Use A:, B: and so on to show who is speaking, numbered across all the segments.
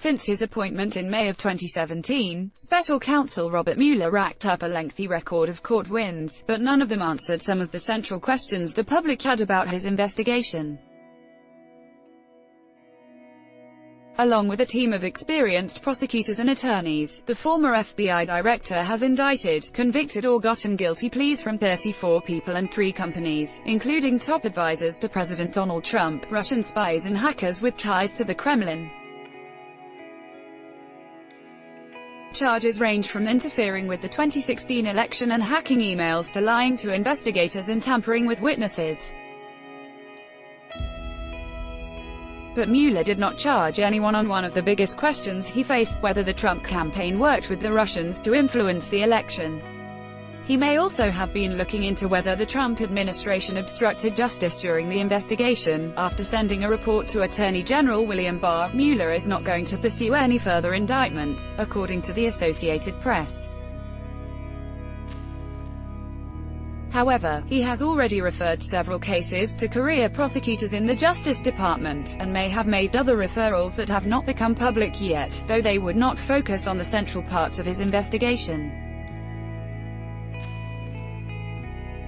A: Since his appointment in May of 2017, Special Counsel Robert Mueller racked up a lengthy record of court wins, but none of them answered some of the central questions the public had about his investigation. Along with a team of experienced prosecutors and attorneys, the former FBI director has indicted, convicted or gotten guilty pleas from 34 people and 3 companies, including top advisors to President Donald Trump, Russian spies and hackers with ties to the Kremlin. Charges range from interfering with the 2016 election and hacking emails to lying to investigators and tampering with witnesses. But Mueller did not charge anyone on one of the biggest questions he faced, whether the Trump campaign worked with the Russians to influence the election. He may also have been looking into whether the Trump administration obstructed justice during the investigation. After sending a report to Attorney General William Barr, Mueller is not going to pursue any further indictments, according to the Associated Press. However, he has already referred several cases to career prosecutors in the Justice Department, and may have made other referrals that have not become public yet, though they would not focus on the central parts of his investigation.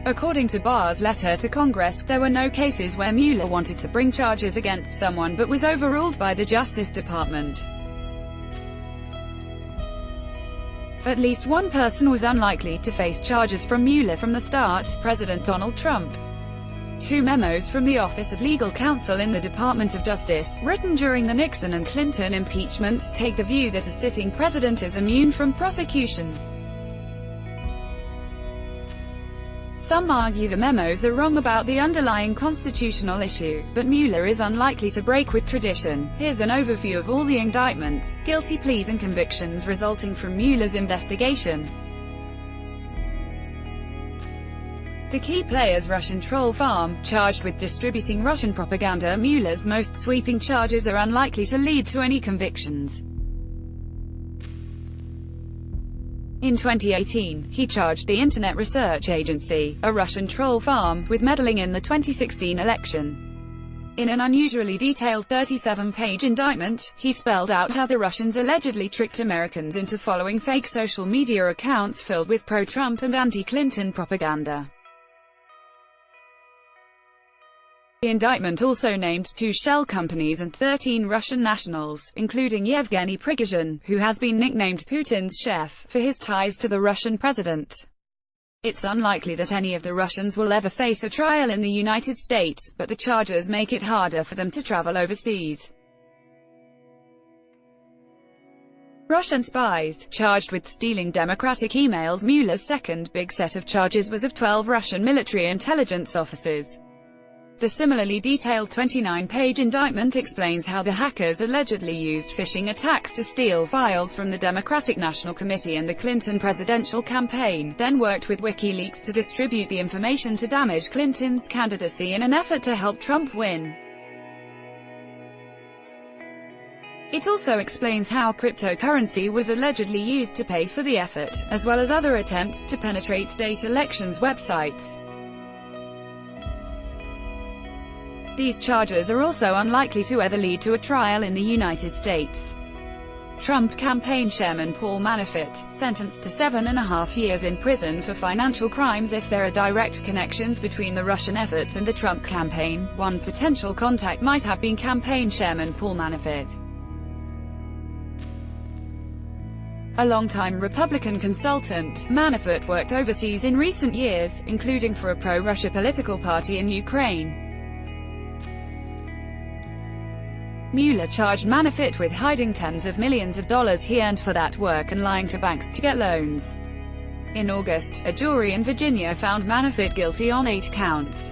A: According to Barr's letter to Congress, there were no cases where Mueller wanted to bring charges against someone but was overruled by the Justice Department. At least one person was unlikely to face charges from Mueller from the start: President Donald Trump. 2 memos from the Office of Legal Counsel in the Department of Justice, written during the Nixon and Clinton impeachments, take the view that a sitting president is immune from prosecution. Some argue the memos are wrong about the underlying constitutional issue, but Mueller is unlikely to break with tradition. Here's an overview of all the indictments, guilty pleas and convictions resulting from Mueller's investigation. The key players: Russian troll farm, charged with distributing Russian propaganda. Mueller's most sweeping charges are unlikely to lead to any convictions. In 2018, he charged the Internet Research Agency, a Russian troll farm, with meddling in the 2016 election. In an unusually detailed 37-page indictment, he spelled out how the Russians allegedly tricked Americans into following fake social media accounts filled with pro-Trump and anti-Clinton propaganda. The indictment also named 2 shell companies and 13 Russian nationals, including Yevgeny Prigozhin, who has been nicknamed Putin's chef, for his ties to the Russian president. It's unlikely that any of the Russians will ever face a trial in the United States, but the charges make it harder for them to travel overseas. Russian spies, charged with stealing Democratic emails. Mueller's second big set of charges was of 12 Russian military intelligence officers. The similarly detailed 29-page indictment explains how the hackers allegedly used phishing attacks to steal files from the Democratic National Committee and the Clinton presidential campaign, then worked with WikiLeaks to distribute the information to damage Clinton's candidacy in an effort to help Trump win. It also explains how cryptocurrency was allegedly used to pay for the effort, as well as other attempts to penetrate state elections websites. These charges are also unlikely to ever lead to a trial in the United States. Trump campaign chairman Paul Manafort, sentenced to 7.5 years in prison for financial crimes if there are direct connections between the Russian efforts and the Trump campaign. One potential contact might have been campaign chairman Paul Manafort. A longtime Republican consultant, Manafort worked overseas in recent years, including for a pro-Russia political party in Ukraine. Mueller charged Manafort with hiding tens of millions of dollars he earned for that work and lying to banks to get loans. In August, a jury in Virginia found Manafort guilty on 8 counts.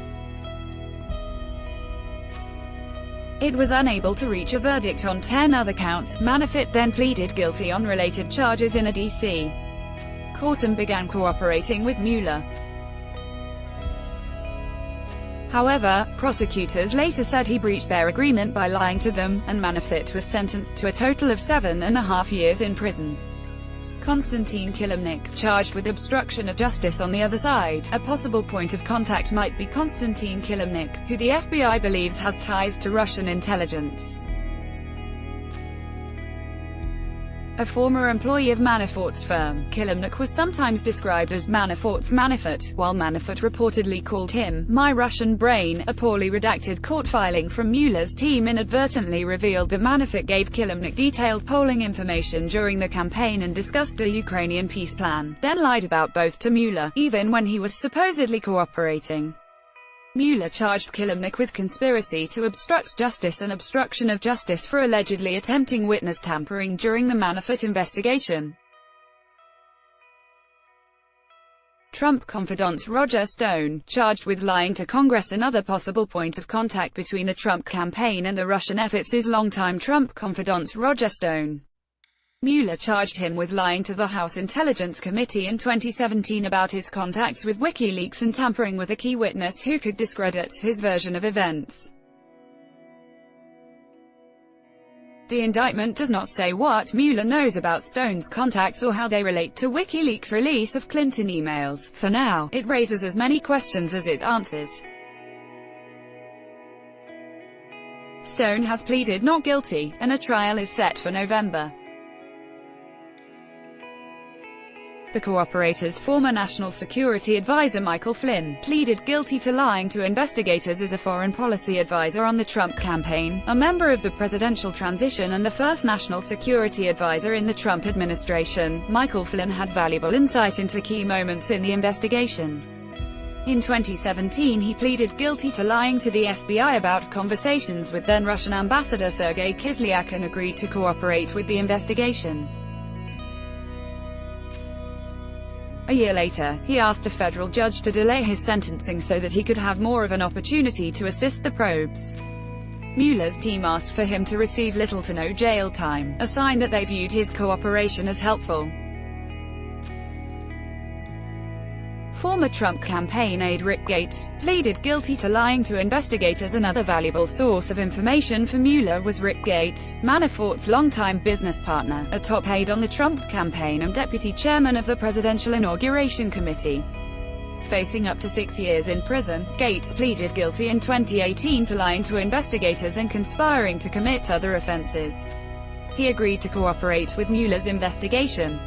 A: It was unable to reach a verdict on 10 other counts. Manafort then pleaded guilty on related charges in a D.C. court and began cooperating with Mueller. However, prosecutors later said he breached their agreement by lying to them, and Manafort was sentenced to a total of 7.5 years in prison. Konstantin Kilimnik, charged with obstruction of justice on the other side. A possible point of contact might be Konstantin Kilimnik, who the FBI believes has ties to Russian intelligence. a former employee of Manafort's firm. Kilimnik was sometimes described as Manafort's Manafort, while Manafort reportedly called him "my Russian brain." A poorly redacted court filing from Mueller's team inadvertently revealed that Manafort gave Kilimnik detailed polling information during the campaign and discussed a Ukrainian peace plan, then lied about both to Mueller, even when he was supposedly cooperating. Mueller charged Kilimnik with conspiracy to obstruct justice and obstruction of justice for allegedly attempting witness tampering during the Manafort investigation. Trump confidant Roger Stone, charged with lying to Congress. Another possible point of contact between the Trump campaign and the Russian efforts is longtime Trump confidant Roger Stone. Mueller charged him with lying to the House Intelligence Committee in 2017 about his contacts with WikiLeaks and tampering with a key witness who could discredit his version of events. The indictment does not say what Mueller knows about Stone's contacts or how they relate to WikiLeaks' release of Clinton emails. For now, it raises as many questions as it answers. Stone has pleaded not guilty, and a trial is set for November. The cooperator's former National Security Advisor Michael Flynn pleaded guilty to lying to investigators as a foreign policy advisor on the Trump campaign, a member of the presidential transition and the first National Security Advisor in the Trump administration. Michael Flynn had valuable insight into key moments in the investigation. In 2017 he pleaded guilty to lying to the FBI about conversations with then-Russian Ambassador Sergei Kislyak and agreed to cooperate with the investigation. A year later, he asked a federal judge to delay his sentencing so that he could have more of an opportunity to assist the probes. Mueller's team asked for him to receive little to no jail time, a sign that they viewed his cooperation as helpful. Former Trump campaign aide Rick Gates pleaded guilty to lying to investigators. Another valuable source of information for Mueller was Rick Gates, Manafort's longtime business partner, a top aide on the Trump campaign and deputy chairman of the Presidential Inauguration Committee. Facing up to 6 years in prison, Gates pleaded guilty in 2018 to lying to investigators and conspiring to commit other offenses. He agreed to cooperate with Mueller's investigation.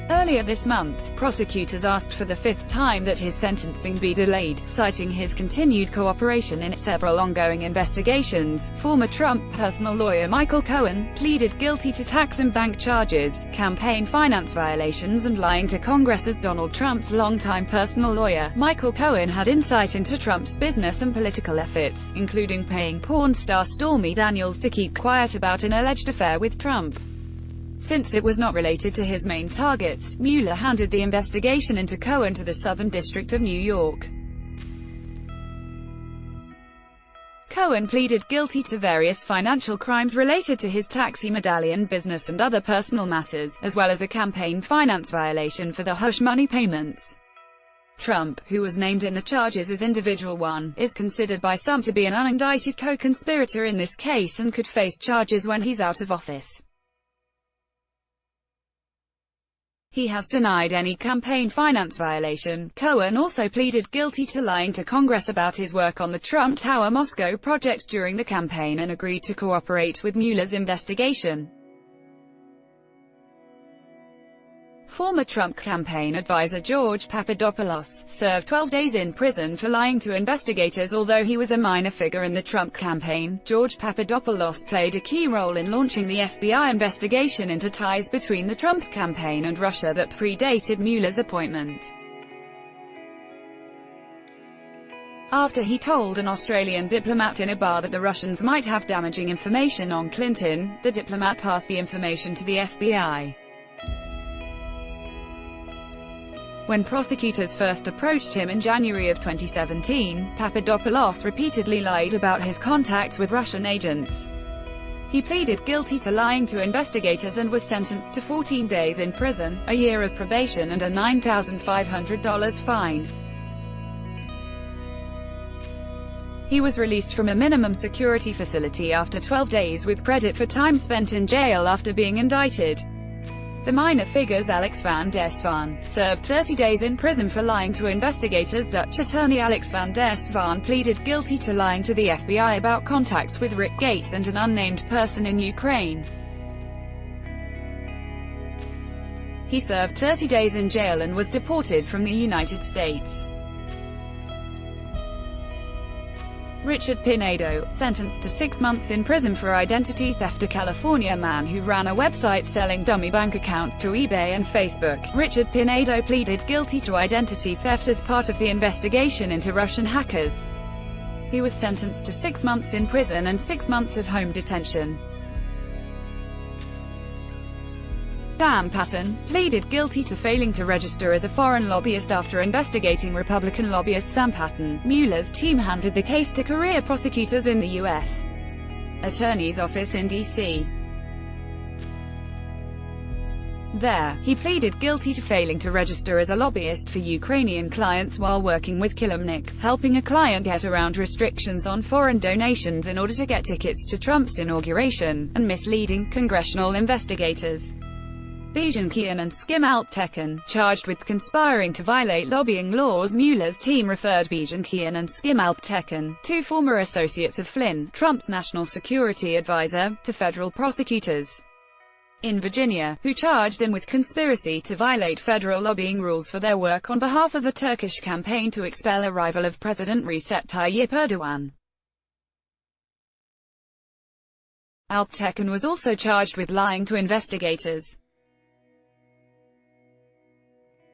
A: Earlier this month, prosecutors asked for the 5th time that his sentencing be delayed, citing his continued cooperation in several ongoing investigations. Former Trump personal lawyer Michael Cohen pleaded guilty to tax and bank charges, campaign finance violations and lying to Congress. As Donald Trump's longtime personal lawyer, Michael Cohen had insight into Trump's business and political efforts, including paying porn star Stormy Daniels to keep quiet about an alleged affair with Trump. Since it was not related to his main targets, Mueller handed the investigation into Cohen to the Southern District of New York. Cohen pleaded guilty to various financial crimes related to his taxi medallion business and other personal matters, as well as a campaign finance violation for the hush money payments. Trump, who was named in the charges as Individual 1, is considered by some to be an unindicted co-conspirator in this case and could face charges when he's out of office. He has denied any campaign finance violation. Cohen also pleaded guilty to lying to Congress about his work on the Trump Tower Moscow project during the campaign and agreed to cooperate with Mueller's investigation. Former Trump campaign advisor George Papadopoulos served 12 days in prison for lying to investigators. Although he was a minor figure in the Trump campaign, George Papadopoulos played a key role in launching the FBI investigation into ties between the Trump campaign and Russia that predated Mueller's appointment. After he told an Australian diplomat in a bar that the Russians might have damaging information on Clinton, the diplomat passed the information to the FBI. When prosecutors first approached him in January of 2017, Papadopoulos repeatedly lied about his contacts with Russian agents. He pleaded guilty to lying to investigators and was sentenced to 14 days in prison, a year of probation and a $9,500 fine. He was released from a minimum security facility after 12 days with credit for time spent in jail after being indicted. The minor figure's Alex van der Svaan served 30 days in prison for lying to investigators. Dutch attorney Alex van der Svaan pleaded guilty to lying to the FBI about contacts with Rick Gates and an unnamed person in Ukraine. He served 30 days in jail and was deported from the United States. Richard Pinedo, sentenced to 6 months in prison for identity theft. A California man who ran a website selling dummy bank accounts to eBay and Facebook, Richard Pinedo pleaded guilty to identity theft as part of the investigation into Russian hackers. He was sentenced to 6 months in prison and 6 months of home detention. Sam Patton pleaded guilty to failing to register as a foreign lobbyist after investigating Republican lobbyist Sam Patton. Mueller's team handed the case to career prosecutors in the U.S. Attorney's Office in D.C. There, he pleaded guilty to failing to register as a lobbyist for Ukrainian clients while working with Kilimnik, helping a client get around restrictions on foreign donations in order to get tickets to Trump's inauguration, and misleading congressional investigators. Bijan Kian and Skim Alptekin, charged with conspiring to violate lobbying laws. Mueller's team referred Bijan Kian and Skim Alptekin, two former associates of Flynn, Trump's national security advisor, to federal prosecutors in Virginia, who charged them with conspiracy to violate federal lobbying rules for their work on behalf of a Turkish campaign to expel a rival of President Recep Tayyip Erdogan. Alptekin was also charged with lying to investigators.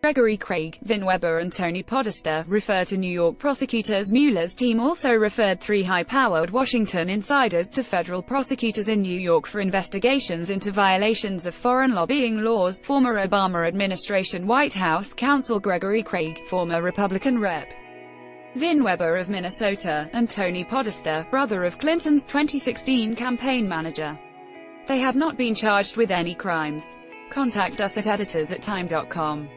A: Gregory Craig, Vin Weber and Tony Podesta refer to New York prosecutors. Mueller's team also referred 3 high-powered Washington insiders to federal prosecutors in New York for investigations into violations of foreign lobbying laws. Former Obama administration White House counsel Gregory Craig, former Republican Rep. Vin Weber of Minnesota, and Tony Podesta, brother of Clinton's 2016 campaign manager. They have not been charged with any crimes. Contact us at editors@time.com.